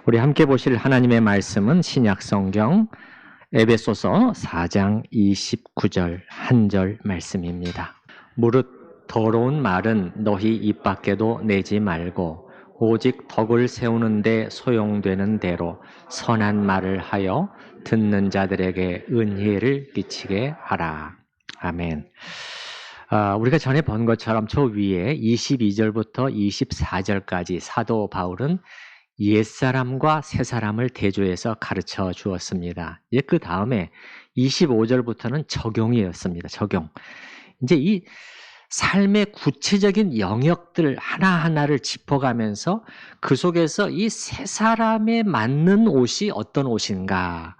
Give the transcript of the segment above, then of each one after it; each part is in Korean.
우리 함께 보실 하나님의 말씀은 신약성경 에베소서 4장 29절 한 절 말씀입니다. 무릇 더러운 말은 너희 입 밖에도 내지 말고 오직 덕을 세우는 데 소용되는 대로 선한 말을 하여 듣는 자들에게 은혜를 끼치게 하라. 아멘. 우리가 전에 본 것처럼 저 위에 22절부터 24절까지 사도 바울은 옛사람과 새사람을 대조해서 가르쳐 주었습니다. 이제 그 다음에 25절부터는 적용이었습니다. 적용. 이제 이 삶의 구체적인 영역들 하나하나를 짚어가면서 그 속에서 이 새사람에 맞는 옷이 어떤 옷인가,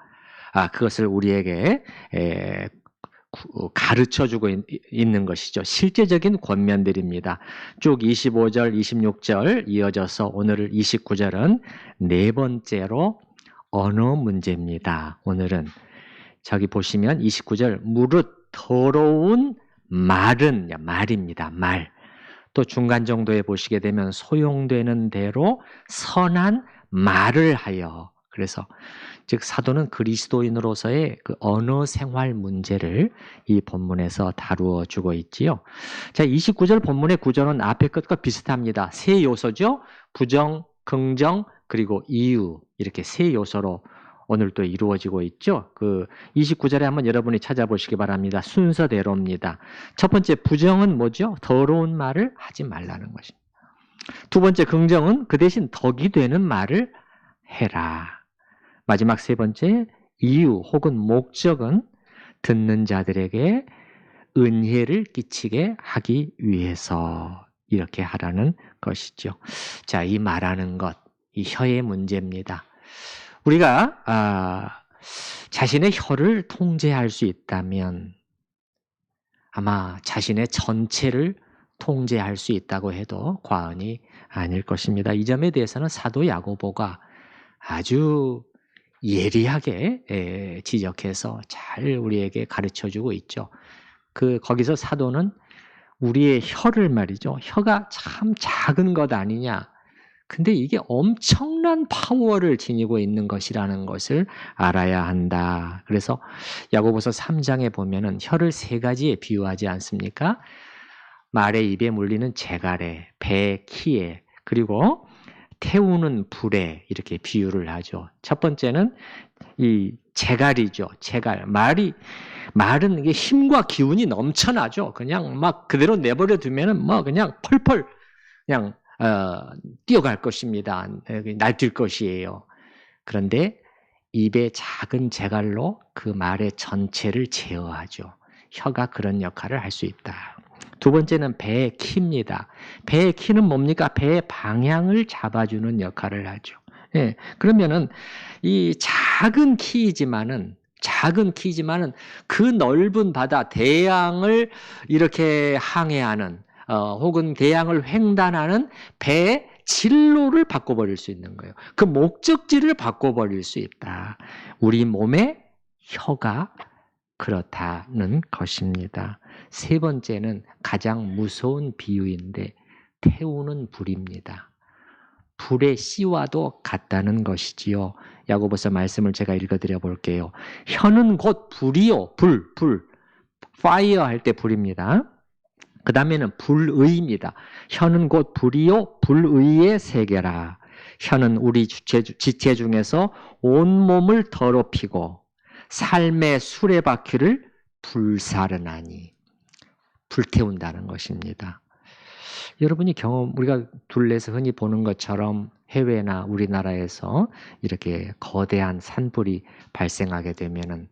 그것을 우리에게 가르쳐주고 있는 것이죠. 실제적인 권면들입니다. 쭉 25절, 26절 이어져서 오늘 29절은 네 번째로 언어 문제입니다. 오늘은 저기 보시면 29절 무릇 더러운 말은 말입니다. 말. 또 중간 정도에 보시게 되면 소용되는 대로 선한 말을 하여. 그래서 즉 사도는 그리스도인으로서의 그 언어 생활 문제를 이 본문에서 다루어 주고 있지요. 자, 29절 본문의 구조는 앞의 것과 비슷합니다. 세 요소죠. 부정, 긍정, 그리고 이유, 이렇게 세 요소로 오늘 또 이루어지고 있죠. 그 29절에 한번 여러분이 찾아보시기 바랍니다. 순서대로입니다. 첫 번째 부정은 뭐죠? 더러운 말을 하지 말라는 것입니다. 두 번째 긍정은 그 대신 덕이 되는 말을 해라. 마지막 세 번째 이유 혹은 목적은 듣는 자들에게 은혜를 끼치게 하기 위해서 이렇게 하라는 것이죠. 자, 이 말하는 것, 이 혀의 문제입니다. 우리가 자신의 혀를 통제할 수 있다면 아마 자신의 전체를 통제할 수 있다고 해도 과언이 아닐 것입니다. 이 점에 대해서는 사도 야고보가 아주 예리하게 지적해서 잘 우리에게 가르쳐주고 있죠. 거기서 사도는 우리의 혀를 말이죠. 혀가 참 작은 것 아니냐. 근데 이게 엄청난 파워를 지니고 있는 것이라는 것을 알아야 한다. 그래서 야고보서 3장에 보면은 혀를 세 가지에 비유하지 않습니까? 말의 입에 물리는 재갈에, 배의 키에, 그리고 태우는 불에 이렇게 비유를 하죠. 첫 번째는 이 재갈이죠. 재갈. 말은 이게 힘과 기운이 넘쳐나죠. 그냥 막 그대로 내버려 두면은 뭐 그냥 펄펄 그냥 뛰어갈 것입니다. 날뛸 것이에요. 그런데 입에 작은 재갈로 그 말의 전체를 제어하죠. 혀가 그런 역할을 할 수 있다. 두 번째는 배의 키입니다. 배의 키는 뭡니까? 배의 방향을 잡아주는 역할을 하죠. 예, 그러면은 이 작은 키이지만은 그 넓은 바다, 대양을 이렇게 항해하는 혹은 대양을 횡단하는 배의 진로를 바꿔버릴 수 있는 거예요. 그 목적지를 바꿔버릴 수 있다. 우리 몸의 혀가 그렇다는 것입니다. 세 번째는 가장 무서운 비유인데 태우는 불입니다. 불의 씨와도 같다는 것이지요. 야고보서 말씀을 제가 읽어드려 볼게요. 혀는 곧 불이요. 불. fire 할 때 불입니다. 그 다음에는 불의입니다. 혀는 곧 불이요. 불의의 세계라. 혀는 우리 지체 중에서 온몸을 더럽히고 삶의 수레바퀴를 불사르나니 불태운다는 것입니다. 여러분이 우리가 둘레에서 흔히 보는 것처럼 해외나 우리나라에서 이렇게 거대한 산불이 발생하게 되면은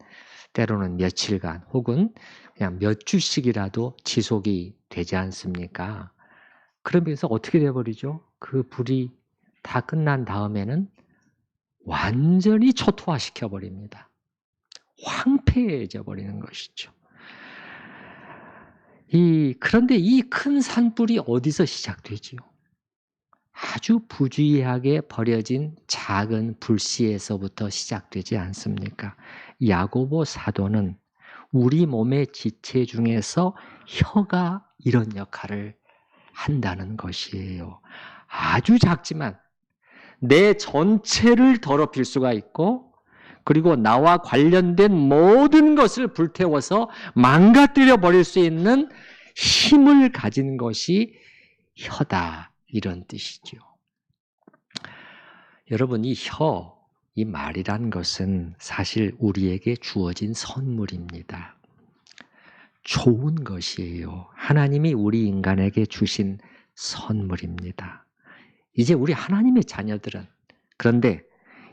때로는 며칠간 혹은 그냥 몇 주씩이라도 지속이 되지 않습니까? 그러면서 어떻게 돼버리죠? 그 불이 다 끝난 다음에는 완전히 초토화시켜 버립니다. 황폐해져 버리는 것이죠. 그런데 이 큰 산불이 어디서 시작되지요? 아주 부주의하게 버려진 작은 불씨에서부터 시작되지 않습니까? 야고보 사도는 우리 몸의 지체 중에서 혀가 이런 역할을 한다는 것이에요. 아주 작지만 내 전체를 더럽힐 수가 있고, 그리고 나와 관련된 모든 것을 불태워서 망가뜨려 버릴 수 있는 힘을 가진 것이 혀다, 이런 뜻이죠. 여러분, 이 말이란 것은 사실 우리에게 주어진 선물입니다. 좋은 것이에요. 하나님이 우리 인간에게 주신 선물입니다. 이제 우리 하나님의 자녀들은, 그런데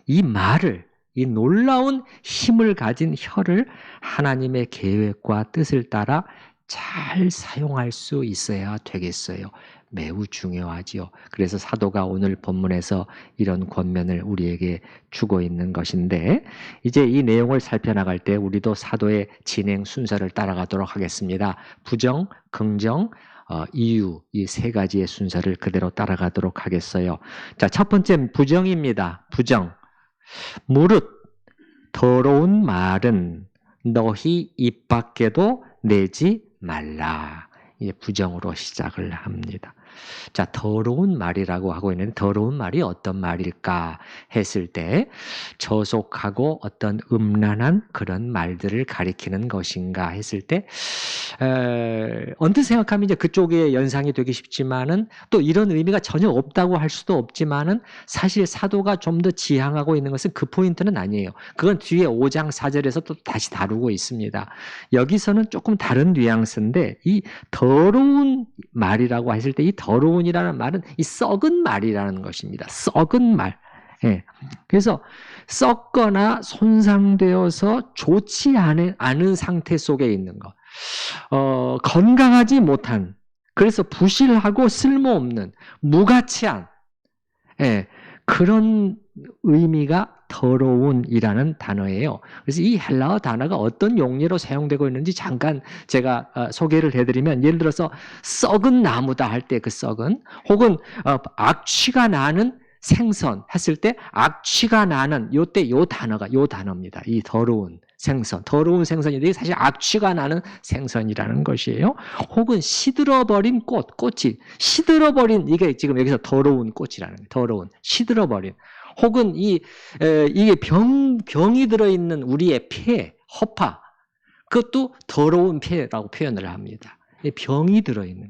이 말을, 이 놀라운 힘을 가진 혀를 하나님의 계획과 뜻을 따라 잘 사용할 수 있어야 되겠어요. 매우 중요하지요. 그래서 사도가 오늘 본문에서 이런 권면을 우리에게 주고 있는 것인데, 이제 이 내용을 살펴나갈 때 우리도 사도의 진행 순서를 따라가도록 하겠습니다. 부정, 긍정, 이유, 이 세 가지의 순서를 그대로 따라가도록 하겠어요. 자, 첫 번째 부정입니다. 부정. 무릇 더러운 말은 너희 입 밖에도 내지 말라. 이제 부정으로 시작을 합니다. 자, 더러운 말이라고 하고 있는데, 더러운 말이 어떤 말일까 했을 때, 저속하고 어떤 음란한 그런 말들을 가리키는 것인가 했을 때, 언뜻 생각하면 이제 그쪽에 연상이 되기 쉽지만은, 또 이런 의미가 전혀 없다고 할 수도 없지만은, 사실 사도가 좀 더 지향하고 있는 것은 그 포인트는 아니에요. 그건 뒤에 5장 4절에서 또 다시 다루고 있습니다. 여기서는 조금 다른 뉘앙스인데, 이 더러운 말이라고 했을 때, 이 더러운이라는 말은 이 썩은 말이라는 것입니다. 썩은 말. 예. 그래서 썩거나 손상되어서 좋지 않은 상태 속에 있는 것. 건강하지 못한, 그래서 부실하고 쓸모없는, 무가치한, 예, 그런 의미가 더러운이라는 단어예요. 그래서 이 헬라어 단어가 어떤 용례로 사용되고 있는지 잠깐 제가 소개를 해드리면, 예를 들어서 썩은 나무다 할 때 그 썩은, 혹은 악취가 나는 생선 했을 때 악취가 나는, 요때 요 단어입니다. 이 더러운 생선, 더러운 생선인데 사실 악취가 나는 생선이라는 것이에요. 혹은 시들어버린 꽃이 시들어버린, 이게 지금 여기서 더러운 꽃이라는 거예요. 더러운, 시들어버린. 혹은 이게 병이 들어있는 우리의 폐, 허파, 그것도 더러운 폐라고 표현을 합니다. 병이 들어있는.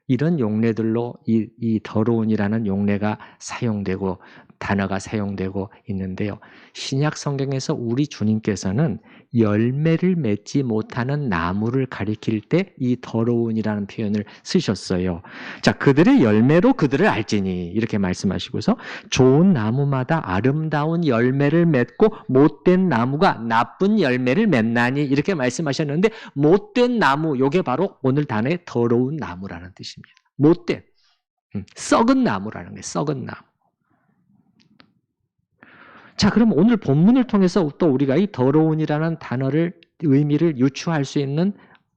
이런 용례들로 이 더러운이라는 용례가 사용되고, 단어가 사용되고 있는데요. 신약 성경에서 우리 주님께서는 열매를 맺지 못하는 나무를 가리킬 때 이 더러운이라는 표현을 쓰셨어요. 자, 그들의 열매로 그들을 알지니, 이렇게 말씀하시고서 좋은 나무마다 아름다운 열매를 맺고 못된 나무가 나쁜 열매를 맺나니, 이렇게 말씀하셨는데, 못된 나무, 요게 바로 오늘 단어의 더러운 나무라는 뜻입니다. 못된, 썩은 나무라는 거예요. 썩은 나무. 자, 그럼 오늘 본문을 통해서 또 우리가 이 더러운이라는 단어를, 의미를 유추할 수 있는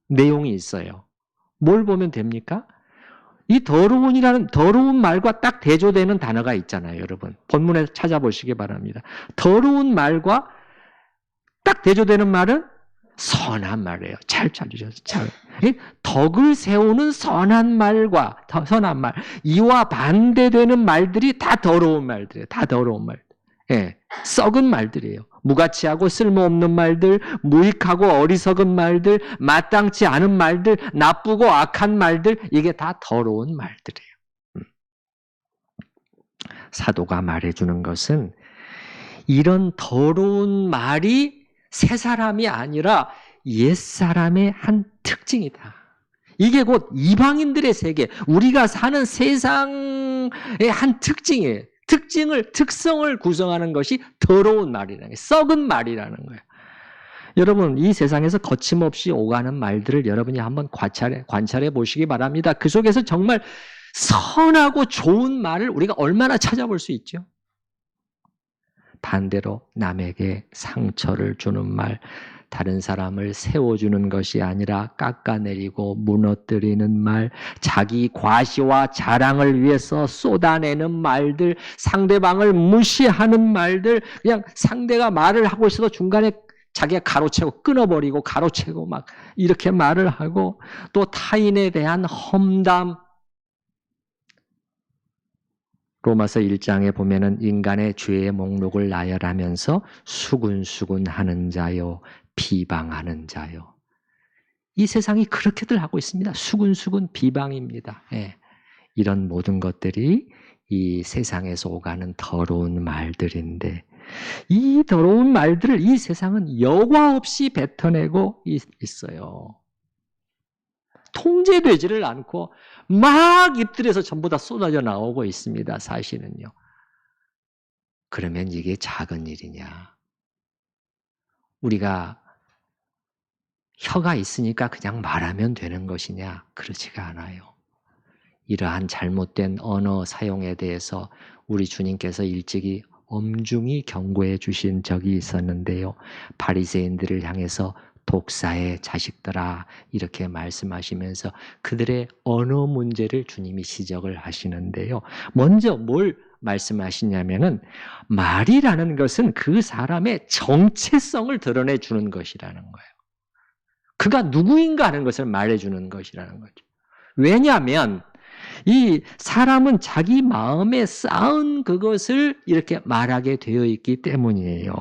내용이 있어요. 뭘 보면 됩니까? 이 더러운 말과 딱 대조되는 단어가 있잖아요, 여러분. 본문에 찾아보시기 바랍니다. 더러운 말과 딱 대조되는 말은 선한 말이에요. 잘 찾으셨어요. 덕을 세우는 선한 말과, 선한 말, 이와 반대되는 말들이 다 더러운 말들이에요. 다 더러운 말. 예, 썩은 말들이에요. 무가치하고 쓸모없는 말들, 무익하고 어리석은 말들, 마땅치 않은 말들, 나쁘고 악한 말들, 이게 다 더러운 말들이에요. 사도가 말해주는 것은 이런 더러운 말이 새 사람이 아니라 옛 사람의 한 특징이다. 이게 곧 이방인들의 세계, 우리가 사는 세상의 한 특징이에요. 특성을 구성하는 것이 더러운 말이라는 거예요. 썩은 말이라는 거예요. 여러분, 이 세상에서 거침없이 오가는 말들을 여러분이 한번 관찰해 보시기 바랍니다. 그 속에서 정말 선하고 좋은 말을 우리가 얼마나 찾아볼 수 있죠? 반대로 남에게 상처를 주는 말, 다른 사람을 세워주는 것이 아니라 깎아내리고 무너뜨리는 말, 자기 과시와 자랑을 위해서 쏟아내는 말들, 상대방을 무시하는 말들, 그냥 상대가 말을 하고 있어도 중간에 자기가 가로채고 끊어버리고 가로채고 막 이렇게 말을 하고, 또 타인에 대한 험담, 로마서 1장에 보면은 인간의 죄의 목록을 나열하면서 수군수군 하는 자요, 비방하는 자요. 이 세상이 그렇게들 하고 있습니다. 수군수군 비방입니다. 예. 이런 모든 것들이 이 세상에서 오가는 더러운 말들인데 이 더러운 말들을 이 세상은 여과 없이 뱉어내고 있어요. 통제되지를 않고 막 입들에서 전부 다 쏟아져 나오고 있습니다. 사실은요. 그러면 이게 작은 일이냐? 우리가 혀가 있으니까 그냥 말하면 되는 것이냐? 그렇지가 않아요. 이러한 잘못된 언어 사용에 대해서 우리 주님께서 일찍이 엄중히 경고해 주신 적이 있었는데요. 바리새인들을 향해서 독사의 자식들아 이렇게 말씀하시면서 그들의 언어 문제를 주님이 지적을 하시는데요. 먼저 뭘 말씀하시냐면은 말이라는 것은 그 사람의 정체성을 드러내 주는 것이라는 거예요. 그가 누구인가 하는 것을 말해 주는 것이라는 거죠. 왜냐하면 이 사람은 자기 마음에 쌓은 그것을 이렇게 말하게 되어 있기 때문이에요.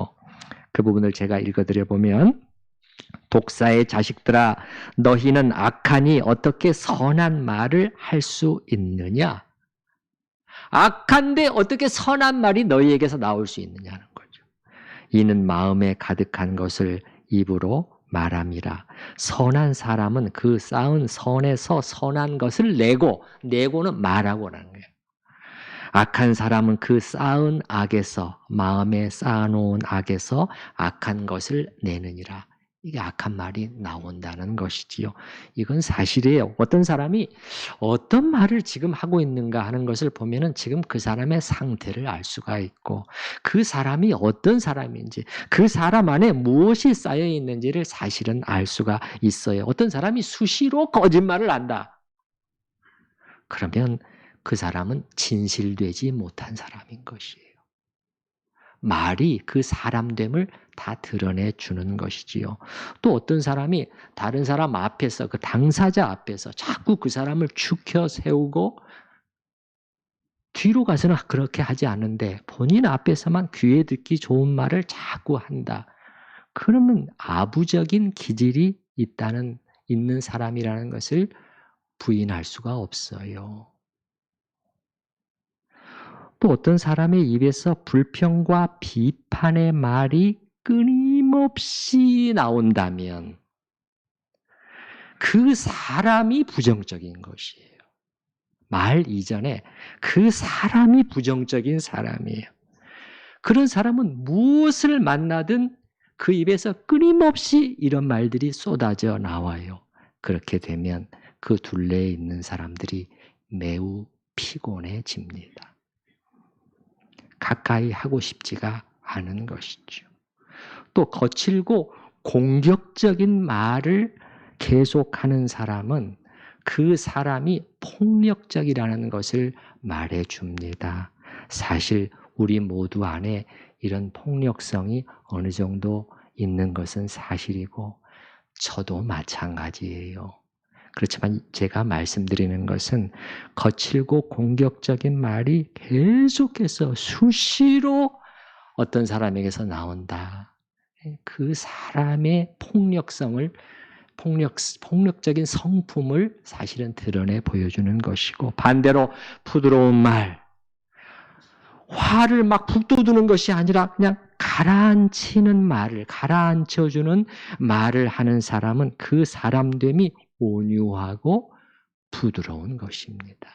그 부분을 제가 읽어드려 보면 독사의 자식들아 너희는 악하니 어떻게 선한 말을 할 수 있느냐? 악한데 어떻게 선한 말이 너희에게서 나올 수 있느냐는 거죠. 이는 마음에 가득한 것을 입으로 말함이라. 선한 사람은 그 쌓은 선에서 선한 것을 내고는 말하고라는 거예요. 악한 사람은 그 쌓은 악에서 마음에 쌓아놓은 악에서 악한 것을 내느니라. 이게 악한 말이 나온다는 것이지요. 이건 사실이에요. 어떤 사람이 어떤 말을 지금 하고 있는가 하는 것을 보면은 지금 그 사람의 상태를 알 수가 있고 그 사람이 어떤 사람인지 그 사람 안에 무엇이 쌓여 있는지를 사실은 알 수가 있어요. 어떤 사람이 수시로 거짓말을 한다. 그러면 그 사람은 진실되지 못한 사람인 것이에요. 말이 그 사람됨을 다 드러내 주는 것이지요. 또 어떤 사람이 다른 사람 앞에서 그 당사자 앞에서 자꾸 그 사람을 추켜 세우고 뒤로 가서는 그렇게 하지 않는데 본인 앞에서만 귀에 듣기 좋은 말을 자꾸 한다. 그러면 아부적인 기질이 있는 사람이라는 것을 부인할 수가 없어요. 또 어떤 사람의 입에서 불평과 비판의 말이 끊임없이 나온다면 그 사람이 부정적인 것이에요. 말 이전에 그 사람이 부정적인 사람이에요. 그런 사람은 무엇을 만나든 그 입에서 끊임없이 이런 말들이 쏟아져 나와요. 그렇게 되면 그 둘레에 있는 사람들이 매우 피곤해집니다. 가까이 하고 싶지가 않은 것이죠. 또 거칠고 공격적인 말을 계속하는 사람은 그 사람이 폭력적이라는 것을 말해줍니다. 사실 우리 모두 안에 이런 폭력성이 어느 정도 있는 것은 사실이고 저도 마찬가지예요. 그렇지만 제가 말씀드리는 것은 거칠고 공격적인 말이 계속해서 수시로 어떤 사람에게서 나온다. 그 사람의 폭력적인 성품을 사실은 드러내 보여주는 것이고 반대로 부드러운 말, 화를 막 북돋우는 것이 아니라 그냥 가라앉히는 말을, 가라앉혀주는 말을 하는 사람은 그 사람됨이 온유하고 부드러운 것입니다.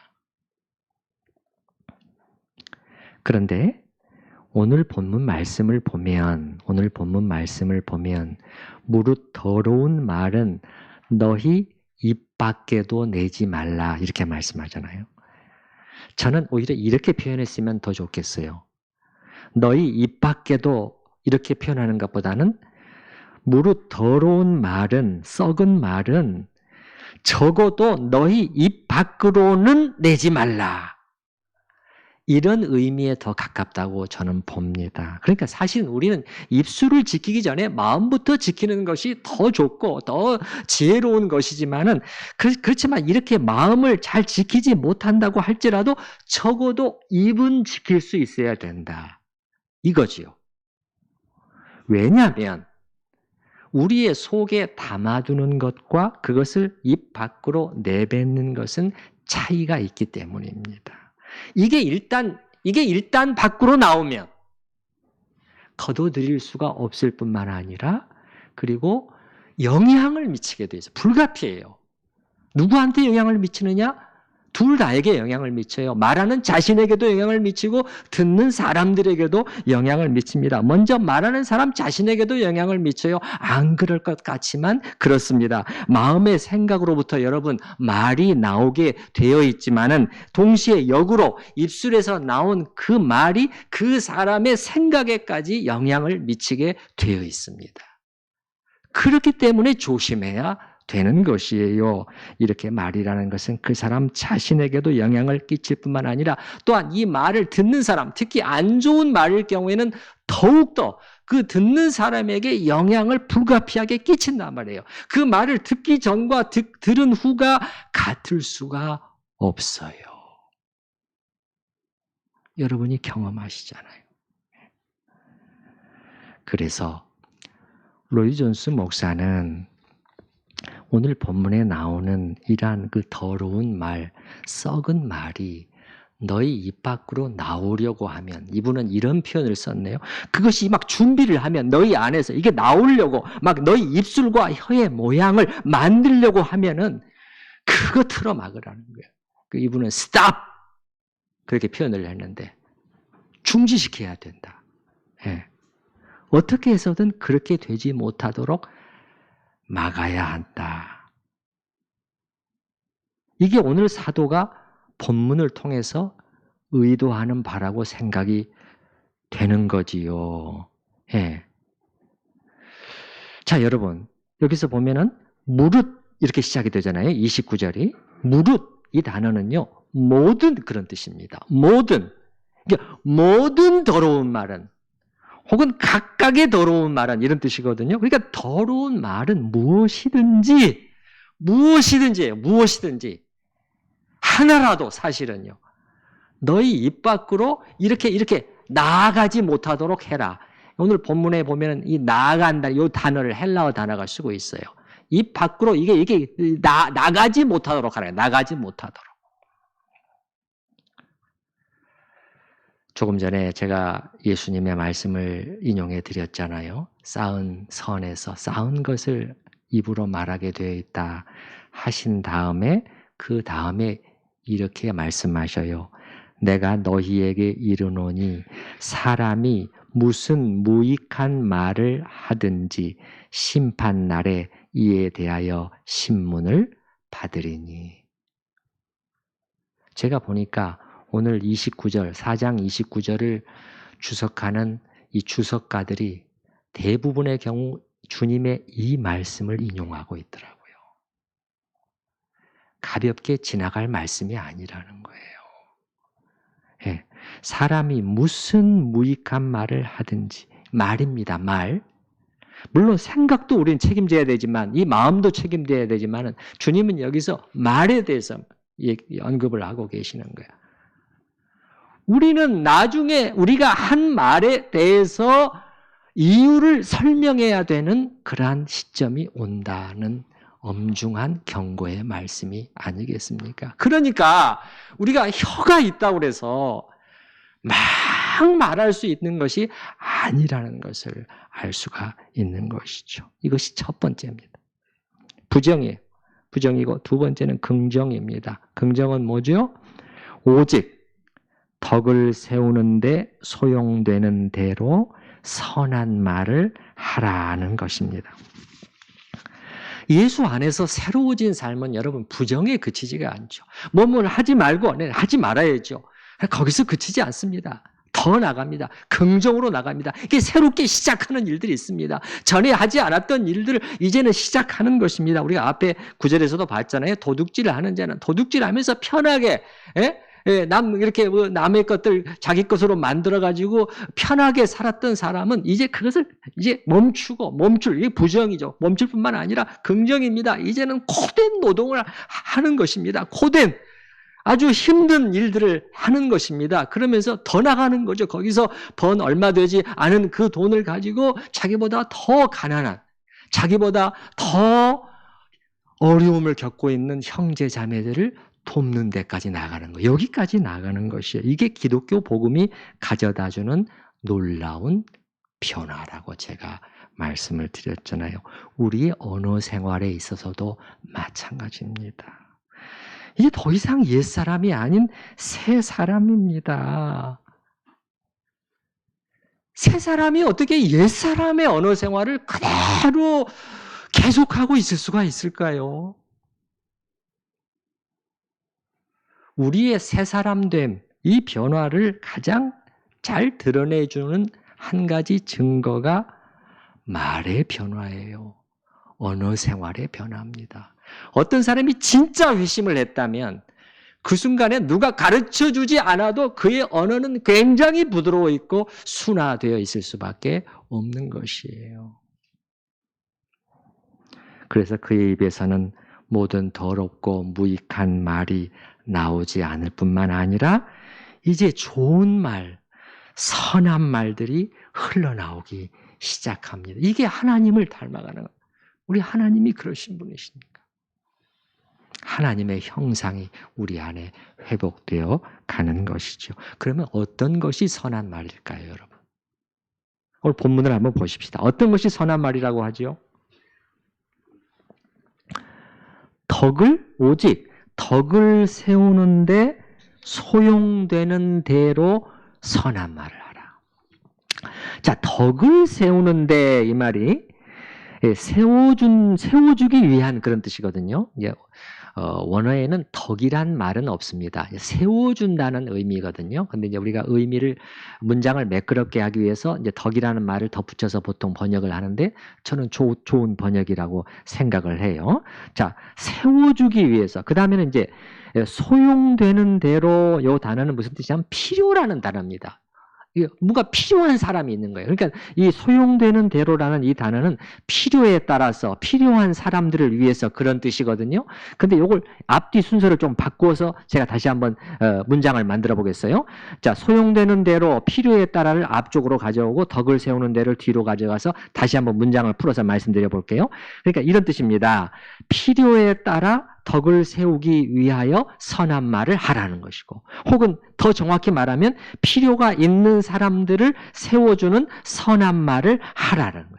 그런데 오늘 본문 말씀을 보면 무릇 더러운 말은 너희 입 밖에도 내지 말라 이렇게 말씀하잖아요. 저는 오히려 이렇게 표현했으면 더 좋겠어요. 너희 입 밖에도 이렇게 표현하는 것보다는 무릇 더러운 말은, 썩은 말은 적어도 너희 입 밖으로는 내지 말라. 이런 의미에 더 가깝다고 저는 봅니다. 그러니까 사실 우리는 입술을 지키기 전에 마음부터 지키는 것이 더 좋고 더 지혜로운 것이지만은 그렇지만 이렇게 마음을 잘 지키지 못한다고 할지라도 적어도 입은 지킬 수 있어야 된다. 이거지요. 왜냐하면 우리의 속에 담아두는 것과 그것을 입 밖으로 내뱉는 것은 차이가 있기 때문입니다. 이게 일단 밖으로 나오면 거둬들일 수가 없을 뿐만 아니라 그리고 영향을 미치게 돼 있어요. 불가피해요. 누구한테 영향을 미치느냐? 둘 다에게 영향을 미쳐요. 말하는 자신에게도 영향을 미치고 듣는 사람들에게도 영향을 미칩니다. 먼저 말하는 사람 자신에게도 영향을 미쳐요. 안 그럴 것 같지만 그렇습니다. 마음의 생각으로부터 여러분 말이 나오게 되어 있지만은 동시에 역으로 입술에서 나온 그 말이 그 사람의 생각에까지 영향을 미치게 되어 있습니다. 그렇기 때문에 조심해야 되는 것이에요. 이렇게 말이라는 것은 그 사람 자신에게도 영향을 끼칠 뿐만 아니라 또한 이 말을 듣는 사람, 특히 안 좋은 말일 경우에는 더욱더 그 듣는 사람에게 영향을 불가피하게 끼친단 말이에요. 그 말을 듣기 전과 들은 후가 같을 수가 없어요. 여러분이 경험하시잖아요. 그래서 로이 존스 목사는 오늘 본문에 나오는 이러한 그 더러운 말, 썩은 말이 너희 입 밖으로 나오려고 하면, 이분은 이런 표현을 썼네요. 그것이 막 준비를 하면 너희 안에서 이게 나오려고 막 너희 입술과 혀의 모양을 만들려고 하면은 그거 틀어막으라는 거예요. 이분은 stop! 그렇게 표현을 했는데 중지시켜야 된다. 예. 어떻게 해서든 그렇게 되지 못하도록 막아야 한다. 이게 오늘 사도가 본문을 통해서 의도하는 바라고 생각이 되는 거지요. 예. 자, 여러분, 여기서 보면은 무릇 이렇게 시작이 되잖아요. 29절이. 무릇 이 단어는요, 모든 그런 뜻입니다. 모든. 그러니까 모든 더러운 말은 혹은 각각의 더러운 말은 이런 뜻이거든요. 그러니까 더러운 말은 무엇이든지 하나라도 사실은요. 너희 입 밖으로 이렇게 나아가지 못하도록 해라. 오늘 본문에 보면 이 나아간다 이 단어를 헬라어 단어가 쓰고 있어요. 입 밖으로 이게 나가지 못하도록 하라. 나가지 못하도록. 조금 전에 제가 예수님의 말씀을 인용해 드렸잖아요. 쌓은 선에서 쌓은 것을 입으로 말하게 되어 있다 하신 다음에 그 다음에 이렇게 말씀하셔요. 내가 너희에게 이르노니 사람이 무슨 무익한 말을 하든지 심판날에 이에 대하여 신문을 받으리니. 제가 보니까 오늘 29절, 4장 29절을 주석하는 이 주석가들이 대부분의 경우 주님의 이 말씀을 인용하고 있더라고요. 가볍게 지나갈 말씀이 아니라는 거예요. 예, 사람이 무슨 무익한 말을 하든지, 말입니다, 말. 물론 생각도 우리는 책임져야 되지만, 이 마음도 책임져야 되지만, 주님은 여기서 말에 대해서 언급을 하고 계시는 거예요. 우리는 나중에 우리가 한 말에 대해서 이유를 설명해야 되는 그러한 시점이 온다는 엄중한 경고의 말씀이 아니겠습니까? 그러니까 우리가 혀가 있다고 해서 막 말할 수 있는 것이 아니라는 것을 알 수가 있는 것이죠. 이것이 첫 번째입니다. 부정이에요. 부정이고 두 번째는 긍정입니다. 긍정은 뭐죠? 오직 덕을 세우는데 소용되는 대로 선한 말을 하라는 것입니다. 예수 안에서 새로워진 삶은 여러분 부정에 그치지가 않죠. 뭐뭘 하지 말고 하지 말아야죠. 거기서 그치지 않습니다. 더 나갑니다. 긍정으로 나갑니다. 이게 새롭게 시작하는 일들이 있습니다. 전에 하지 않았던 일들을 이제는 시작하는 것입니다. 우리가 앞에 구절에서도 봤잖아요. 도둑질을 하는 자는 도둑질하면서 편하게 예, 이렇게 남의 것들 자기 것으로 만들어가지고 편하게 살았던 사람은 이제 그것을 이제 이게 부정이죠. 멈출 뿐만 아니라 긍정입니다. 이제는 고된 노동을 하는 것입니다. 고된, 아주 힘든 일들을 하는 것입니다. 그러면서 더 나가는 거죠. 거기서 번 얼마 되지 않은 그 돈을 가지고 자기보다 더 가난한, 자기보다 더 어려움을 겪고 있는 형제 자매들을 돕는 데까지 나가는 거예요. 여기까지 나가는 것이에요. 이게 기독교 복음이 가져다주는 놀라운 변화라고 제가 말씀을 드렸잖아요. 우리의 언어 생활에 있어서도 마찬가지입니다. 이제 더 이상 옛사람이 아닌 새 사람입니다. 새 사람이 어떻게 옛사람의 언어 생활을 그대로 계속하고 있을 수가 있을까요? 우리의 새 사람됨, 이 변화를 가장 잘 드러내주는 한 가지 증거가 말의 변화예요. 언어 생활의 변화입니다. 어떤 사람이 진짜 회심을 했다면 그 순간에 누가 가르쳐주지 않아도 그의 언어는 굉장히 부드러워 있고 순화되어 있을 수밖에 없는 것이에요. 그래서 그의 입에서는 모든 더럽고 무익한 말이 나오지 않을 뿐만 아니라 이제 좋은 말, 선한 말들이 흘러나오기 시작합니다. 이게 하나님을 닮아가는 거예요. 우리 하나님이 그러신 분이십니까? 하나님의 형상이 우리 안에 회복되어 가는 것이죠. 그러면 어떤 것이 선한 말일까요, 여러분? 오늘 본문을 한번 보십시다. 어떤 것이 선한 말이라고 하죠? 오직 덕을 세우는데 소용되는 대로 선한 말을 하라. 자, 덕을 세우는데 이 말이 세워주기 위한 그런 뜻이거든요. 원어에는 덕이란 말은 없습니다. 세워준다는 의미거든요. 근데 이제 우리가 문장을 매끄럽게 하기 위해서 이제 덕이라는 말을 덧붙여서 보통 번역을 하는데 저는 좋은 번역이라고 생각을 해요. 자, 세워주기 위해서. 그 다음에는 이제 소용되는 대로 이 단어는 무슨 뜻이냐면 필요라는 단어입니다. 뭔가 필요한 사람이 있는 거예요. 그러니까 이 소용되는 대로라는 이 단어는 필요에 따라서 필요한 사람들을 위해서 그런 뜻이거든요. 근데 이걸 앞뒤 순서를 좀 바꾸어서 제가 다시 한번 문장을 만들어 보겠어요. 자, 소용되는 대로 필요에 따라를 앞쪽으로 가져오고 덕을 세우는 대로 뒤로 가져가서 다시 한번 문장을 풀어서 말씀드려 볼게요. 그러니까 이런 뜻입니다. 필요에 따라 덕을 세우기 위하여 선한 말을 하라는 것이고, 혹은 더 정확히 말하면 필요가 있는 사람들을 세워주는 선한 말을 하라는 거예요.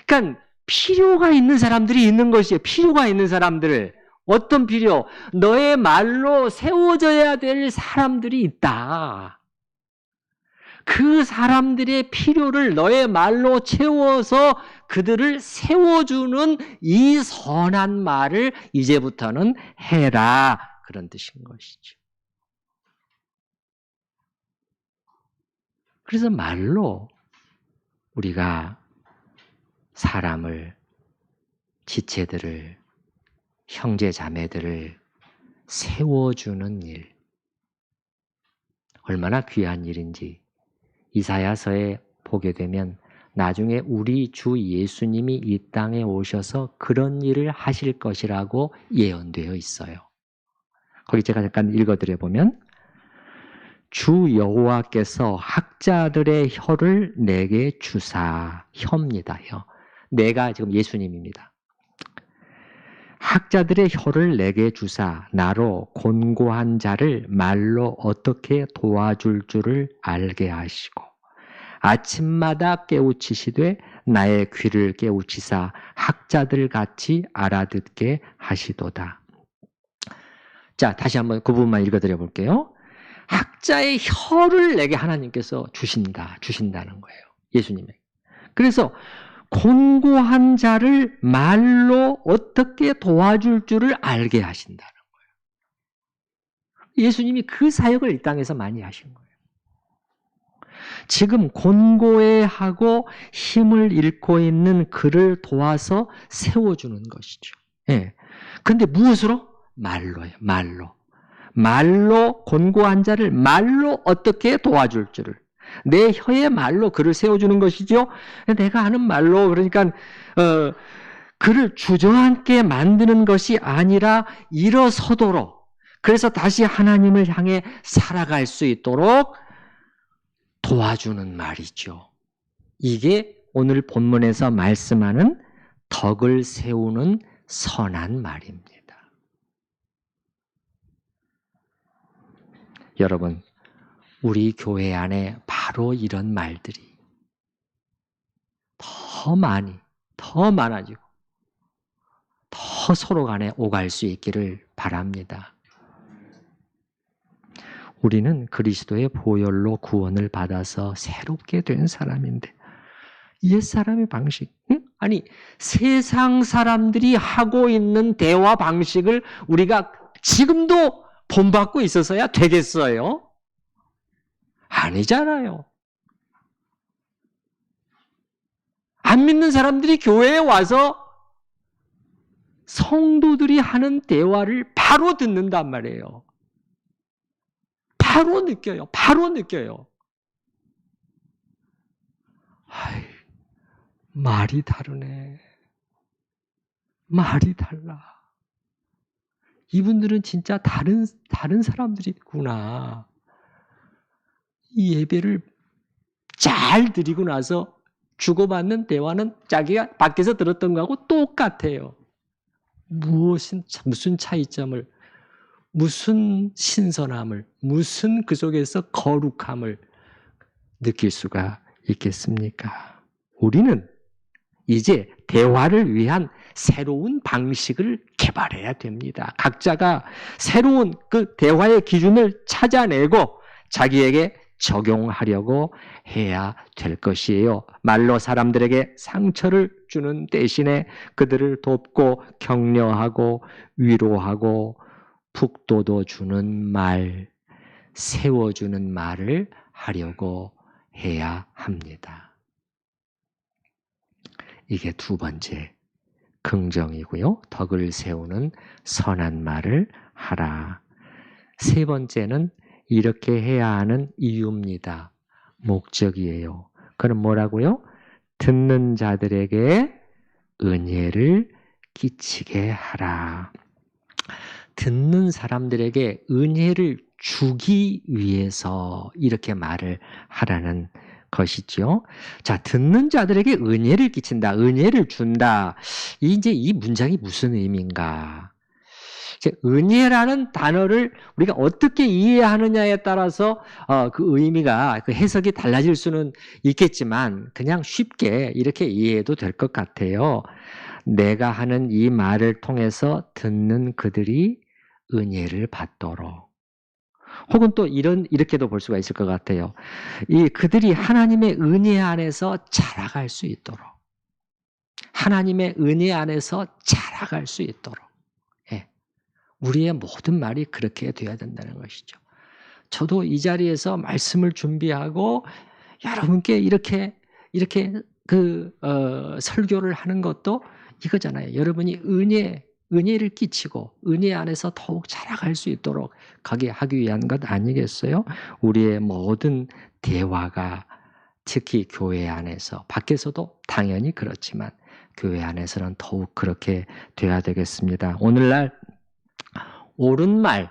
그러니까 필요가 있는 사람들이 있는 것이에요. 필요가 있는 사람들을. 어떤 필요? 너의 말로 세워져야 될 사람들이 있다. 그 사람들의 필요를 너의 말로 채워서 그들을 세워주는 이 선한 말을 이제부터는 해라. 그런 뜻인 것이죠. 그래서 말로 우리가 사람을, 지체들을, 형제 자매들을 세워주는 일, 얼마나 귀한 일인지 이사야서에 보게 되면 나중에 우리 주 예수님이 이 땅에 오셔서 그런 일을 하실 것이라고 예언되어 있어요. 거기 제가 잠깐 읽어드려 보면, 주 여호와께서 학자들의 혀를 내게 주사, 혀입니다. 혀. 내가 지금 예수님입니다. 학자들의 혀를 내게 주사 나로 곤고한 자를 말로 어떻게 도와줄 줄을 알게 하시고 아침마다 깨우치시되 나의 귀를 깨우치사 학자들 같이 알아듣게 하시도다. 자, 다시 한번 그 부분만 읽어드려 볼게요. 학자의 혀를 내게 하나님께서 주신다는 거예요. 예수님에게. 그래서 곤고한 자를 말로 어떻게 도와줄 줄을 알게 하신다는 거예요. 예수님이 그 사역을 이 땅에서 많이 하신 거예요. 지금 곤고해하고 힘을 잃고 있는 그를 도와서 세워주는 것이죠. 예. 근데 무엇으로? 말로예요. 말로 곤고한 자를 말로 어떻게 도와줄 줄을 내 혀의 말로 그를 세워주는 것이죠. 내가 하는 말로 그러니까 그를 주저앉게 만드는 것이 아니라 일어서도록 그래서 다시 하나님을 향해 살아갈 수 있도록 도와주는 말이죠. 이게 오늘 본문에서 말씀하는 덕을 세우는 선한 말입니다. 여러분, 우리 교회 안에 바로 이런 말들이 더 많아지고 더 서로 간에 오갈 수 있기를 바랍니다. 우리는 그리스도의 보혈로 구원을 받아서 새롭게 된 사람인데 옛사람의 방식, 아니 세상 사람들이 하고 있는 대화 방식을 우리가 지금도 본받고 있어서야 되겠어요? 아니잖아요. 안 믿는 사람들이 교회에 와서 성도들이 하는 대화를 바로 듣는단 말이에요. 바로 느껴요. 아이, 말이 다르네. 말이 달라. 이분들은 진짜 다른 사람들이구나. 이 예배를 잘 드리고 나서 주고받는 대화는 자기가 밖에서 들었던 거하고 똑같아요. 무슨 차이점을, 무슨 신선함을, 무슨 그 속에서 거룩함을 느낄 수가 있겠습니까? 우리는 이제 대화를 위한 새로운 방식을 개발해야 됩니다. 각자가 새로운 그 대화의 기준을 찾아내고 자기에게 적용하려고 해야 될 것이에요. 말로 사람들에게 상처를 주는 대신에 그들을 돕고 격려하고 위로하고 북돋워 주는 말, 세워주는 말을 하려고 해야 합니다. 이게 두 번째 긍정이고요. 덕을 세우는 선한 말을 하라. 세 번째는 이렇게 해야 하는 이유입니다. 목적이에요. 그럼 뭐라고요? 듣는 자들에게 은혜를 끼치게 하라. 듣는 사람들에게 은혜를 주기 위해서 이렇게 말을 하라는 것이죠. 자, 듣는 자들에게 은혜를 끼친다, 은혜를 준다. 이제 이 문장이 무슨 의미인가? 은혜라는 단어를 우리가 어떻게 이해하느냐에 따라서 그 의미가, 그 해석이 달라질 수는 있겠지만 그냥 쉽게 이렇게 이해해도 될 것 같아요. 내가 하는 이 말을 통해서 듣는 그들이 은혜를 받도록. 혹은 또 이렇게도 볼 수가 있을 것 같아요. 그들이 하나님의 은혜 안에서 자라갈 수 있도록. 하나님의 은혜 안에서 자라갈 수 있도록. 우리의 모든 말이 그렇게 돼야 된다는 것이죠. 저도 이 자리에서 말씀을 준비하고 여러분께 이렇게 설교를 하는 것도 이거잖아요. 여러분이 은혜를 끼치고 은혜 안에서 더욱 자라갈 수 있도록 가게 하기 위한 것 아니겠어요? 우리의 모든 대화가 특히 교회 안에서, 밖에서도 당연히 그렇지만 교회 안에서는 더욱 그렇게 돼야 되겠습니다. 오늘날 옳은 말,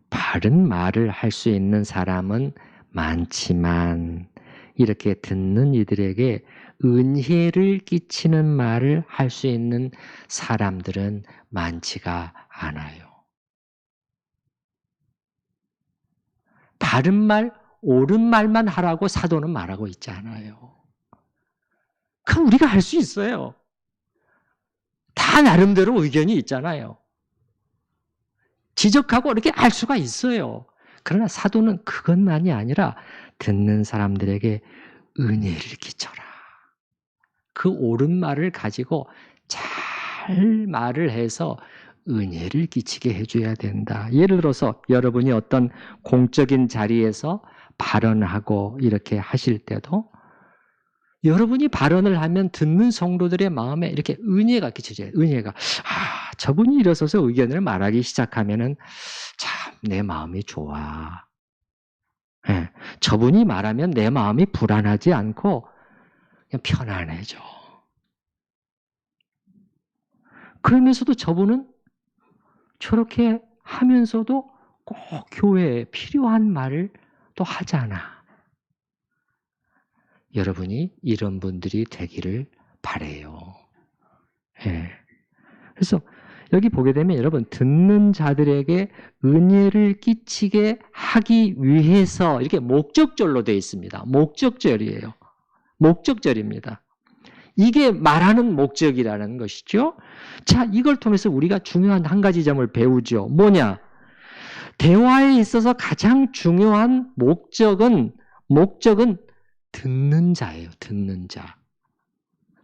바른 말을 할 수 있는 사람은 많지만 이렇게 듣는 이들에게 은혜를 끼치는 말을 할 수 있는 사람들은 많지가 않아요. 바른 말, 옳은 말만 하라고 사도는 말하고 있지 않아요. 그럼 우리가 할 수 있어요. 다 나름대로 의견이 있잖아요. 지적하고 이렇게 알 수가 있어요. 그러나 사도는 그것만이 아니라 듣는 사람들에게 은혜를 끼쳐라. 그 옳은 말을 가지고 잘 말을 해서 은혜를 끼치게 해줘야 된다. 예를 들어서 여러분이 어떤 공적인 자리에서 발언하고 이렇게 하실 때도 여러분이 발언을 하면 듣는 성도들의 마음에 이렇게 은혜가 끼쳐져요. 은혜가. 저분이 일어서서 의견을 말하기 시작하면은 참 내 마음이 좋아. 예, 저분이 말하면 내 마음이 불안하지 않고 그냥 편안해져. 그러면서도 저분은 저렇게 하면서도 꼭 교회에 필요한 말을 또 하잖아. 여러분이 이런 분들이 되기를 바라요. 예. 그래서 여기 보게 되면 여러분 듣는 자들에게 은혜를 끼치게 하기 위해서 이렇게 목적절로 되어 있습니다. 목적절이에요. 목적절입니다. 이게 말하는 목적이라는 것이죠. 자, 이걸 통해서 우리가 중요한 한 가지 점을 배우죠. 뭐냐? 대화에 있어서 가장 중요한 목적은 듣는 자예요. 듣는 자.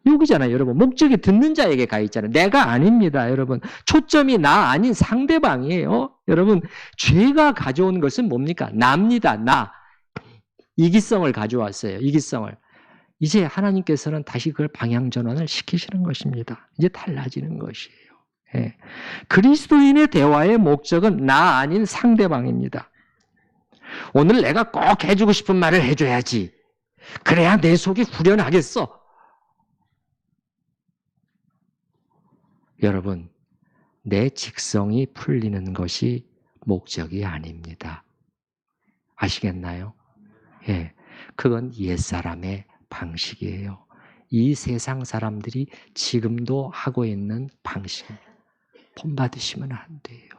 여기잖아요, 여러분. 목적이 듣는 자에게 가 있잖아요. 내가 아닙니다, 여러분. 초점이 나 아닌 상대방이에요. 여러분, 죄가 가져온 것은 뭡니까? 나입니다, 나. 이기성을 가져왔어요, 이기성을. 이제 하나님께서는 다시 그걸 방향 전환을 시키시는 것입니다. 이제 달라지는 것이에요. 예. 그리스도인의 대화의 목적은 나 아닌 상대방입니다. 오늘 내가 꼭 해주고 싶은 말을 해줘야지. 그래야 내 속이 후련하겠어. 여러분, 내 직성이 풀리는 것이 목적이 아닙니다. 아시겠나요? 예, 그건 옛사람의 방식이에요. 이 세상 사람들이 지금도 하고 있는 방식, 본받으시면 안 돼요.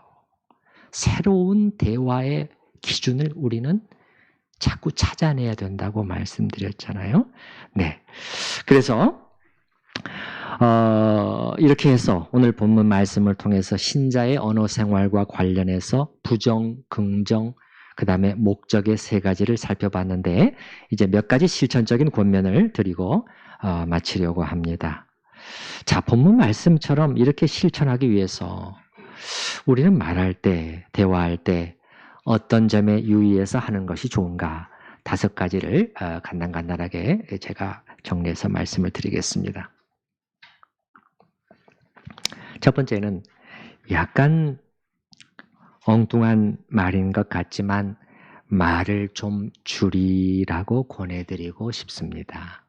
새로운 대화의 기준을 우리는 자꾸 찾아내야 된다고 말씀드렸잖아요. 네, 그래서 이렇게 해서 오늘 본문 말씀을 통해서 신자의 언어 생활과 관련해서 부정, 긍정, 그 다음에 목적의 세 가지를 살펴봤는데 이제 몇 가지 실천적인 권면을 드리고 마치려고 합니다. 자, 본문 말씀처럼 이렇게 실천하기 위해서 우리는 말할 때, 대화할 때 어떤 점에 유의해서 하는 것이 좋은가 5가지를 간단하게 제가 정리해서 말씀을 드리겠습니다. 첫 번째는 약간 엉뚱한 말인 것 같지만 말을 좀 줄이라고 권해드리고 싶습니다.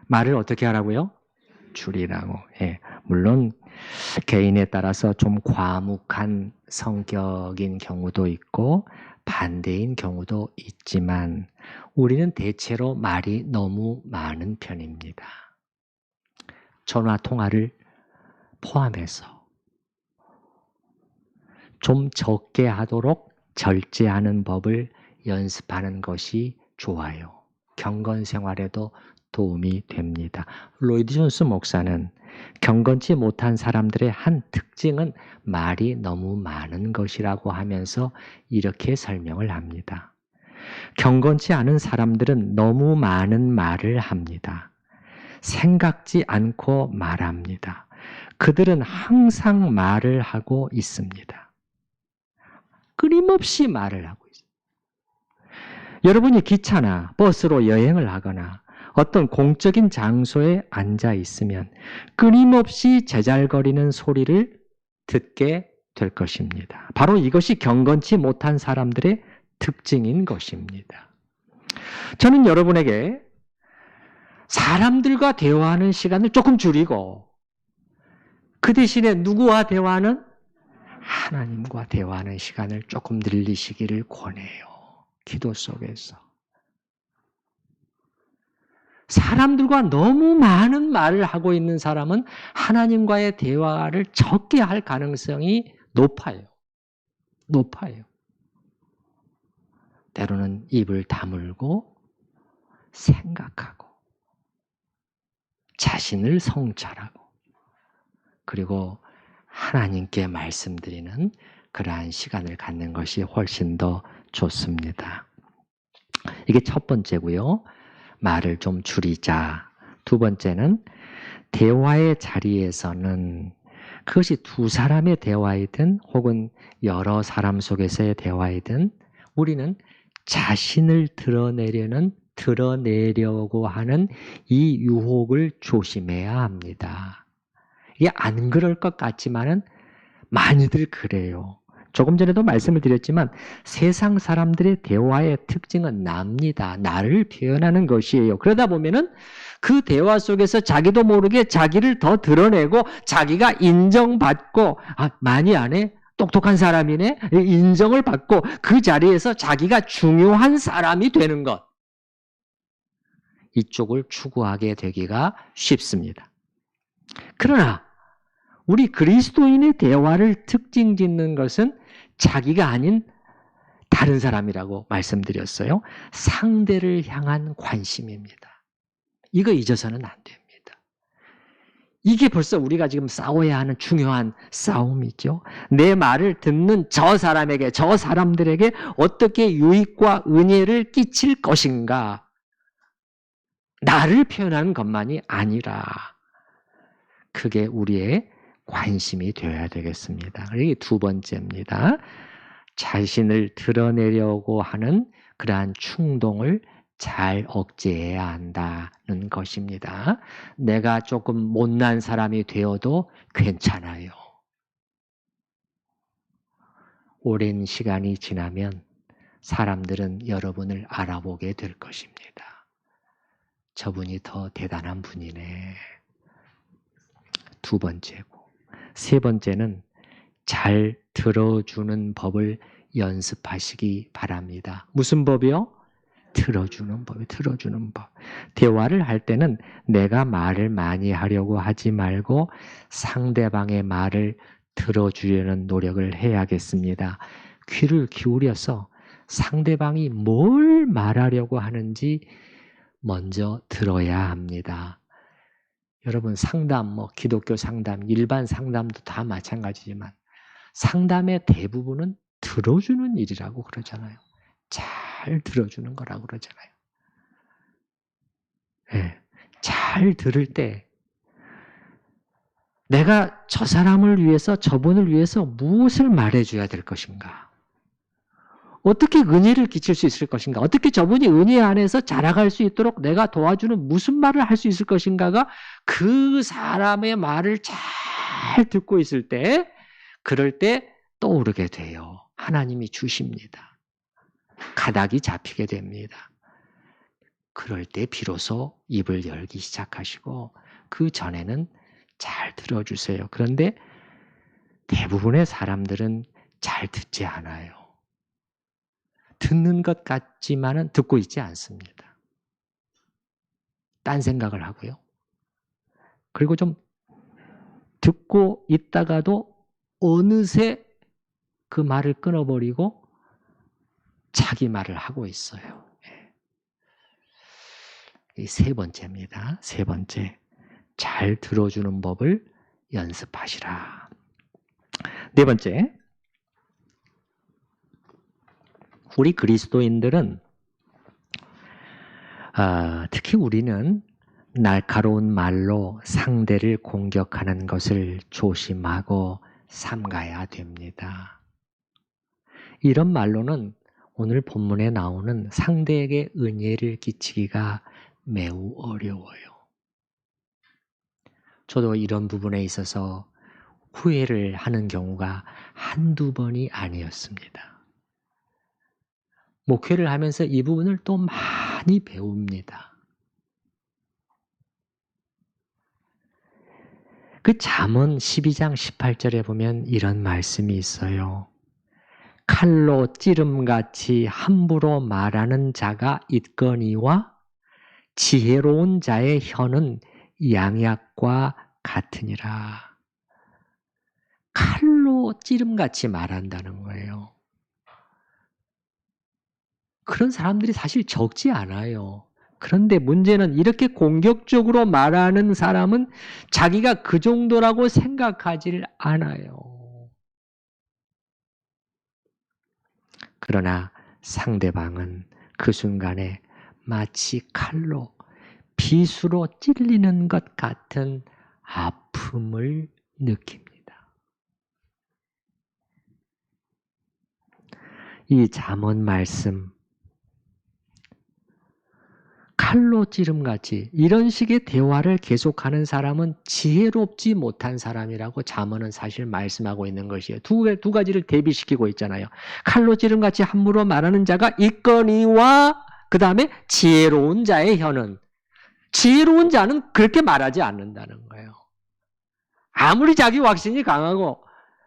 말을 어떻게 하라고요? 줄이라고. 예. 물론 개인에 따라서 좀 과묵한 성격인 경우도 있고 반대인 경우도 있지만 우리는 대체로 말이 너무 많은 편입니다. 전화 통화를 포함해서 좀 적게 하도록 절제하는 법을 연습하는 것이 좋아요. 경건 생활에도 도움이 됩니다. 로이드 존스 목사는 경건치 못한 사람들의 한 특징은 말이 너무 많은 것이라고 하면서 이렇게 설명을 합니다. 경건치 않은 사람들은 너무 많은 말을 합니다. 생각지 않고 말합니다. 그들은 항상 말을 하고 있습니다. 끊임없이 말을 하고 있습니다. 여러분이 기차나 버스로 여행을 하거나 어떤 공적인 장소에 앉아 있으면 끊임없이 제잘거리는 소리를 듣게 될 것입니다. 바로 이것이 경건치 못한 사람들의 특징인 것입니다. 저는 여러분에게 사람들과 대화하는 시간을 조금 줄이고 그 대신에 누구와 대화하는? 하나님과 대화하는 시간을 조금 늘리시기를 권해요. 기도 속에서. 사람들과 너무 많은 말을 하고 있는 사람은 하나님과의 대화를 적게 할 가능성이 높아요. 높아요. 때로는 입을 다물고 생각하고 자신을 성찰하고 그리고 하나님께 말씀드리는 그러한 시간을 갖는 것이 훨씬 더 좋습니다. 이게 첫 번째고요. 말을 좀 줄이자. 두 번째는 대화의 자리에서는 그것이 두 사람의 대화이든 혹은 여러 사람 속에서의 대화이든 우리는 자신을 드러내려는 드러내려고 하는 이 유혹을 조심해야 합니다. 이게 안 그럴 것 같지만은 많이들 그래요. 조금 전에도 말씀을 드렸지만 세상 사람들의 대화의 특징은 납니다. 나를 표현하는 것이에요. 그러다 보면은 그 대화 속에서 자기도 모르게 자기를 더 드러내고 자기가 인정받고 많이 안 해? 똑똑한 사람이네? 인정을 받고 그 자리에서 자기가 중요한 사람이 되는 것. 이쪽을 추구하게 되기가 쉽습니다. 그러나 우리 그리스도인의 대화를 특징 짓는 것은 자기가 아닌 다른 사람이라고 말씀드렸어요. 상대를 향한 관심입니다. 이거 잊어서는 안 됩니다. 이게 벌써 우리가 지금 싸워야 하는 중요한 싸움이죠. 내 말을 듣는 저 사람에게, 저 사람들에게 어떻게 유익과 은혜를 끼칠 것인가. 나를 표현하는 것만이 아니라 그게 우리의 관심이 되어야 되겠습니다. 이게 두 번째입니다. 자신을 드러내려고 하는 그러한 충동을 잘 억제해야 한다는 것입니다. 내가 조금 못난 사람이 되어도 괜찮아요. 오랜 시간이 지나면 사람들은 여러분을 알아보게 될 것입니다. 저분이 더 대단한 분이네. 두 번째고. 세 번째는 잘 들어주는 법을 연습하시기 바랍니다. 무슨 법이요? 들어주는 법이 들어주는 법. 대화를 할 때는 내가 말을 많이 하려고 하지 말고 상대방의 말을 들어주려는 노력을 해야겠습니다. 귀를 기울여서 상대방이 뭘 말하려고 하는지 먼저 들어야 합니다. 여러분 상담, 기독교 상담, 일반 상담도 다 마찬가지지만 상담의 대부분은 들어주는 일이라고 그러잖아요. 잘 들어주는 거라고 그러잖아요. 네. 잘 들을 때 내가 저 사람을 위해서, 저분을 위해서 무엇을 말해줘야 될 것인가? 어떻게 은혜를 끼칠 수 있을 것인가? 어떻게 저분이 은혜 안에서 자라갈 수 있도록 내가 도와주는 무슨 말을 할 수 있을 것인가가 그 사람의 말을 잘 듣고 있을 때, 그럴 때 떠오르게 돼요. 하나님이 주십니다. 가닥이 잡히게 됩니다. 그럴 때 비로소 입을 열기 시작하시고 그 전에는 잘 들어주세요. 그런데 대부분의 사람들은 잘 듣지 않아요. 듣는 것 같지만은 듣고 있지 않습니다. 딴 생각을 하고요. 그리고 좀 듣고 있다가도 어느새 그 말을 끊어버리고 자기 말을 하고 있어요. 이 세 번째입니다. 세 번째. 잘 들어주는 법을 연습하시라. 네 번째. 우리 그리스도인들은 특히 우리는 날카로운 말로 상대를 공격하는 것을 조심하고 삼가야 됩니다. 이런 말로는 오늘 본문에 나오는 상대에게 은혜를 끼치기가 매우 어려워요. 저도 이런 부분에 있어서 후회를 하는 경우가 한두 번이 아니었습니다. 목회를 하면서 이 부분을 또 많이 배웁니다. 그 잠언 12장 18절에 보면 이런 말씀이 있어요. 칼로 찌름같이 함부로 말하는 자가 있거니와 지혜로운 자의 혀는 양약과 같으니라. 칼로 찌름같이 말한다는 거예요. 그런 사람들이 사실 적지 않아요. 그런데 문제는 이렇게 공격적으로 말하는 사람은 자기가 그 정도라고 생각하지 않아요. 그러나 상대방은 그 순간에 마치 칼로, 빗으로 찔리는 것 같은 아픔을 느낍니다. 이 잠언 말씀, 칼로 찌름같이 이런 식의 대화를 계속하는 사람은 지혜롭지 못한 사람이라고 잠언은 사실 말씀하고 있는 것이에요. 두 가지를 대비시키고 있잖아요. 칼로 찌름같이 함부로 말하는 자가 있거니와 그 다음에 지혜로운 자의 혀는, 지혜로운 자는 그렇게 말하지 않는다는 거예요. 아무리 자기 확신이 강하고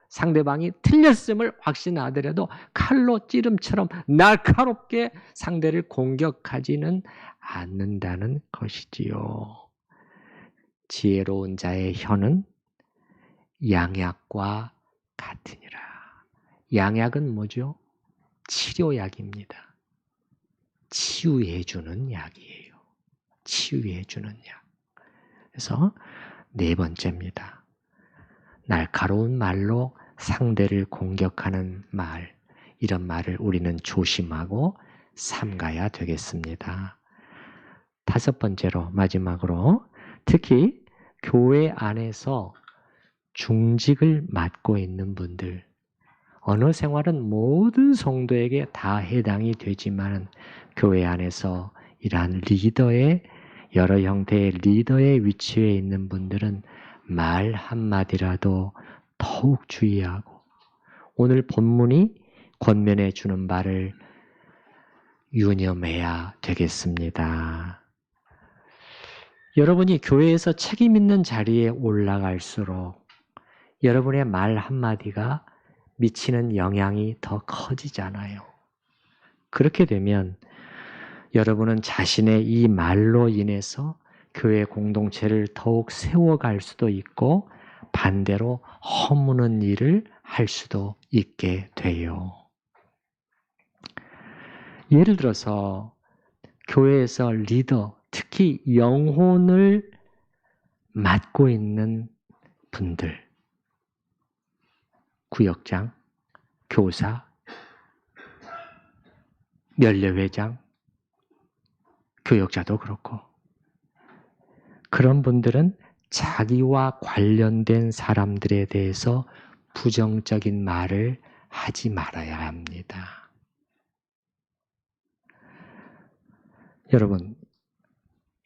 상대방이 틀렸음을 확신하더라도 칼로 찌름처럼 날카롭게 상대를 공격하지는 않는다는 것이지요. 지혜로운 자의 혀는 양약과 같으니라. 양약은 뭐죠? 치료약입니다. 치유해주는 약이에요. 치유해주는 약. 그래서 네 번째입니다. 날카로운 말로 상대를 공격하는 말, 이런 말을 우리는 조심하고 삼가야 되겠습니다. 다섯 번째로, 마지막으로, 특히 교회 안에서 중직을 맡고 있는 분들, 언어 생활은 모든 성도에게 다 해당이 되지만 교회 안에서 이러한 리더의, 여러 형태의 리더의 위치에 있는 분들은 말 한마디라도 더욱 주의하고 오늘 본문이 권면해 주는 바를 유념해야 되겠습니다. 여러분이 교회에서 책임 있는 자리에 올라갈수록 여러분의 말 한마디가 미치는 영향이 더 커지잖아요. 그렇게 되면 여러분은 자신의 이 말로 인해서 교회 공동체를 더욱 세워갈 수도 있고 반대로 허무는 일을 할 수도 있게 돼요. 예를 들어서 교회에서 리더, 특히 영혼을 맡고 있는 분들, 구역장, 교사, 연례회장, 교역자도 그렇고, 그런 분들은 자기와 관련된 사람들에 대해서 부정적인 말을 하지 말아야 합니다. 여러분,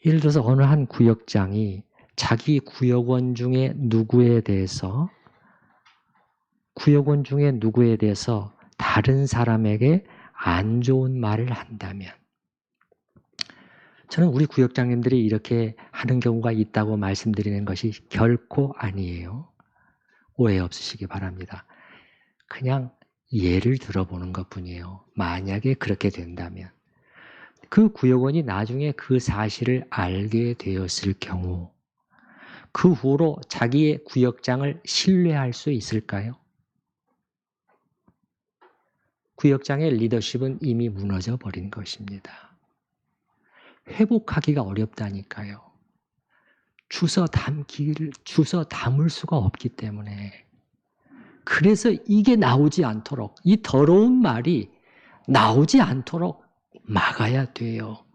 예를 들어서 어느 한 구역장이 자기 구역원 중에 누구에 대해서 다른 사람에게 안 좋은 말을 한다면, 저는 우리 구역장님들이 이렇게 하는 경우가 있다고 말씀드리는 것이 결코 아니에요. 오해 없으시기 바랍니다. 그냥 예를 들어보는 것뿐이에요. 만약에 그렇게 된다면 그 구역원이 나중에 그 사실을 알게 되었을 경우 그 후로 자기의 구역장을 신뢰할 수 있을까요? 구역장의 리더십은 이미 무너져 버린 것입니다. 회복하기가 어렵다니까요. 주워 담을 수가 없기 때문에. 그래서 이게 나오지 않도록, 이 더러운 말이 나오지 않도록 막아야 돼요.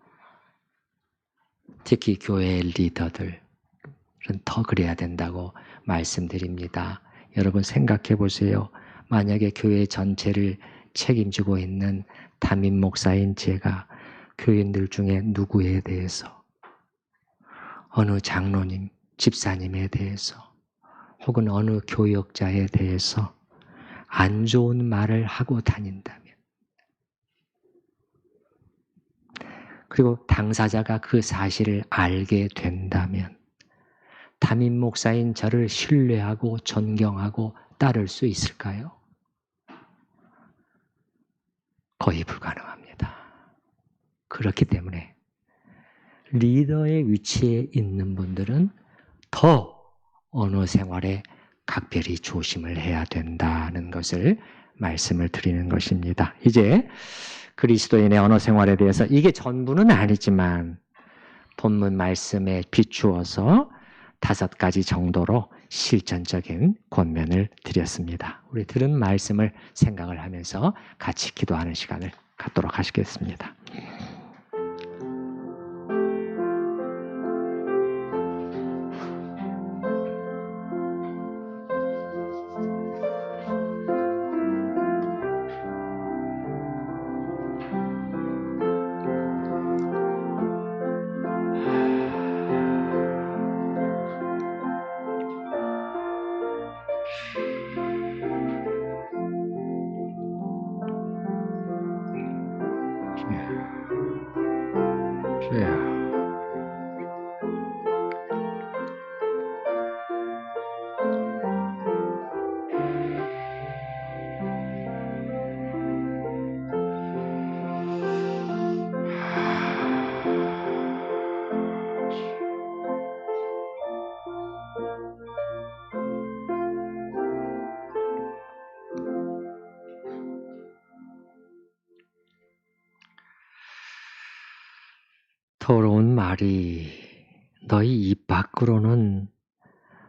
특히 교회의 리더들은 더 그래야 된다고 말씀드립니다. 여러분 생각해 보세요. 만약에 교회 전체를 책임지고 있는 담임 목사인 제가 교인들 중에 누구에 대해서, 어느 장로님, 집사님에 대해서 혹은 어느 교역자에 대해서 안 좋은 말을 하고 다닌다면, 그리고 당사자가 그 사실을 알게 된다면 담임 목사인 저를 신뢰하고 존경하고 따를 수 있을까요? 거의 불가능합니다. 그렇기 때문에 리더의 위치에 있는 분들은 더 언어 생활에 각별히 조심을 해야 된다는 것을 말씀을 드리는 것입니다. 이제 그리스도인의 언어 생활에 대해서, 이게 전부는 아니지만 본문 말씀에 비추어서 5가지 정도로 실전적인 권면을 드렸습니다. 우리 들은 말씀을 생각을 하면서 같이 기도하는 시간을 갖도록 하시겠습니다. 네. 더러운 말이 너희 입 밖으로는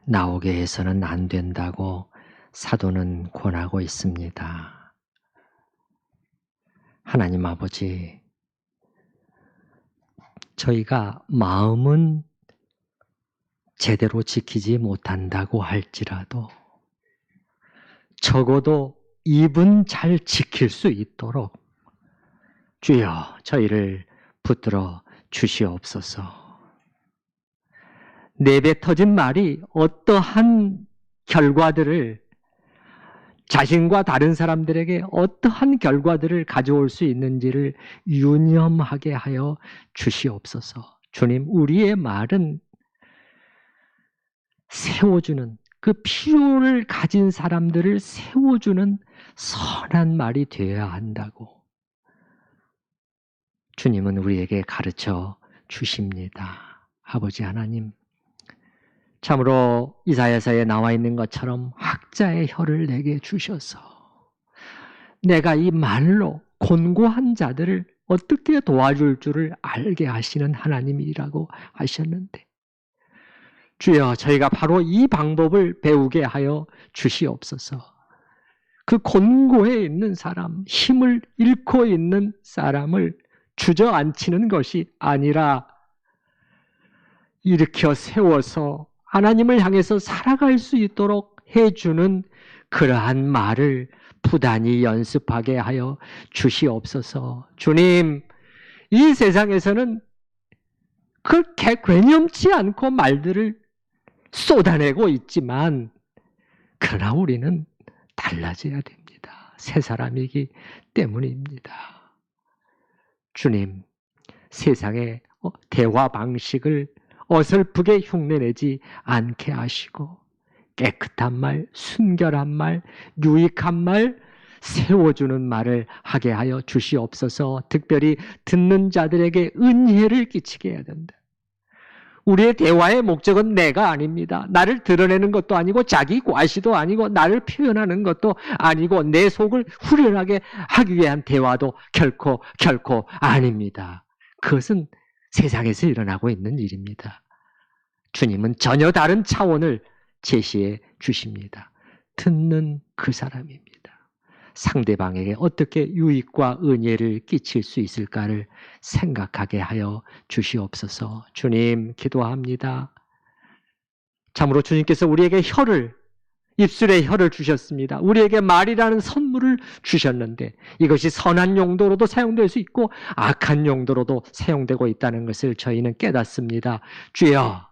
나오게 해서는 안 된다고 사도는 권하고 있습니다. 하나님 아버지, 저희가 마음은 제대로 지키지 못한다고 할지라도 적어도 입은 잘 지킬 수 있도록 주여 저희를 붙들어 주시옵소서. 내뱉어진 말이 어떠한 결과들을, 자신과 다른 사람들에게 어떠한 결과들을 가져올 수 있는지를 유념하게 하여 주시옵소서. 주님, 우리의 말은 세워주는, 그 필요를 가진 사람들을 세워주는 선한 말이 되어야 한다고 주님은 우리에게 가르쳐 주십니다. 아버지 하나님, 참으로 이사야서에 나와 있는 것처럼 학자의 혀를 내게 주셔서 내가 이 말로 곤고한 자들을 어떻게 도와줄 줄을 알게 하시는 하나님이라고 하셨는데, 주여 저희가 바로 이 방법을 배우게 하여 주시옵소서. 그 곤고해 있는 사람, 힘을 잃고 있는 사람을 주저앉히는 것이 아니라 일으켜 세워서 하나님을 향해서 살아갈 수 있도록 해주는 그러한 말을 부단히 연습하게 하여 주시옵소서. 주님, 이 세상에서는 그렇게 괴념치 않고 말들을 쏟아내고 있지만 그러나 우리는 달라져야 됩니다. 새 사람이기 때문입니다. 주님, 세상의 대화 방식을 어설프게 흉내내지 않게 하시고 깨끗한 말, 순결한 말, 유익한 말, 세워주는 말을 하게 하여 주시옵소서. 특별히 듣는 자들에게 은혜를 끼치게 해야 된다. 우리의 대화의 목적은 내가 아닙니다. 나를 드러내는 것도 아니고 자기 과시도 아니고 나를 표현하는 것도 아니고 내 속을 후련하게 하기 위한 대화도 결코 아닙니다. 그것은 세상에서 일어나고 있는 일입니다. 주님은 전혀 다른 차원을 제시해 주십니다. 듣는 그 사람입니다. 상대방에게 어떻게 유익과 은혜를 끼칠 수 있을까를 생각하게 하여 주시옵소서. 주님, 기도합니다. 참으로 주님께서 우리에게 입술에 혀를 주셨습니다. 우리에게 말이라는 선물을 주셨는데 이것이 선한 용도로도 사용될 수 있고 악한 용도로도 사용되고 있다는 것을 저희는 깨닫습니다. 주여,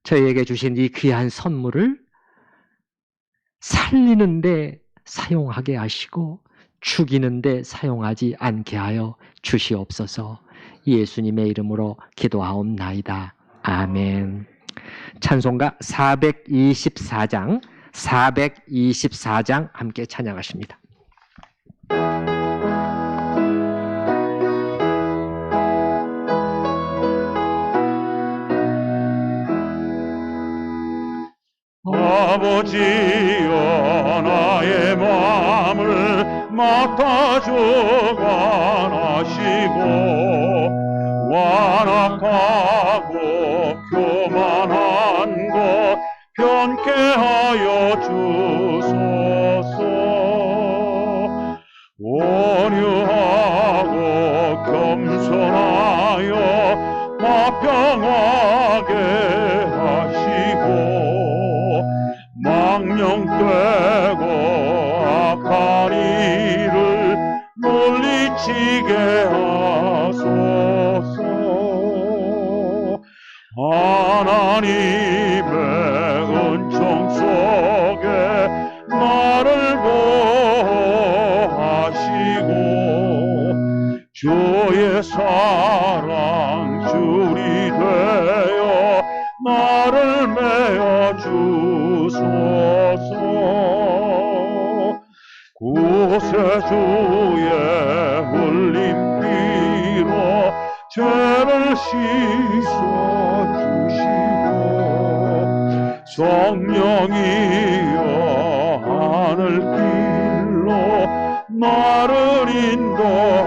저희에게 주신 이 귀한 선물을 살리는데 사용하게 하시고 죽이는데 사용하지 않게 하여 주시옵소서. 예수님의 이름으로 기도하옵나이다. 아멘. 찬송가 424장 함께 찬양하십니다. 아버지여, 나의 마음을 맡아 주관하시고 완악하고 교만한 것 변케 하여 주소서. 온유하고 겸손하여 화평하게 하시고 망령되고 악한 일을 물리치게 하소서. 하나님의 은총 속에 나를 보호하시고 주의 사랑 줄이 되어 나를 메어 주소서. 구세주의 흘림비로 죄를 씻어주시고 성령이여 하늘길로 나를 인도하소서.